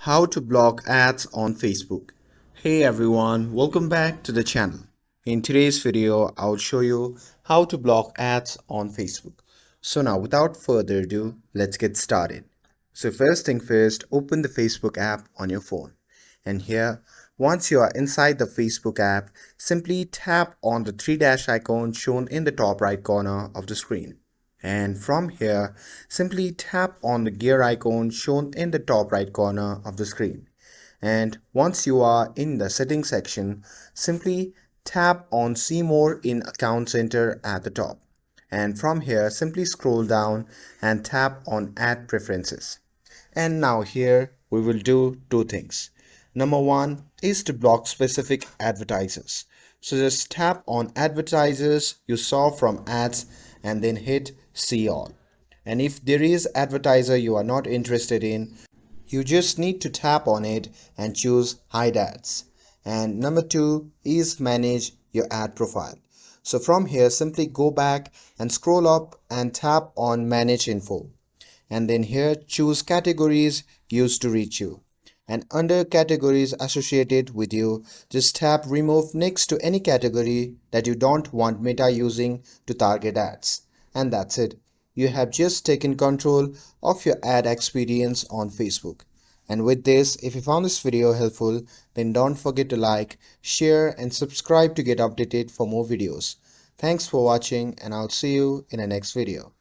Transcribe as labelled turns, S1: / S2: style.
S1: How to block ads on Facebook. Hey everyone, welcome back to the channel. In today's video, I'll show you how to block ads on Facebook. So now without further ado, let's get started. So first thing first, open the Facebook app on your phone. And here, once you are inside the Facebook app, simply tap on the three dash icon shown in the top right corner of the screen. And from here, simply tap on the gear icon shown in the top right corner of the screen. And once you are in the settings section, simply tap on see more in account center at the top. And from here, simply scroll down and tap on add preferences. And now here we will do two things. Number one is to block specific advertisers. So just tap on advertisers you saw from ads and then hit see all. And if there is advertiser you are not interested in, you just need to tap on it and choose hide ads. And number two is manage your ad profile. So from here simply go back and scroll up and tap on manage info, and then here choose categories used to reach you, and under categories associated with you just tap remove next to any category that you don't want Meta using to target ads. And that's it, you have just taken control of your ad experience on Facebook. And with this, if you found this video helpful, then don't forget to like, share and subscribe to get updated for more videos. Thanks for watching, and I'll see you in the next video.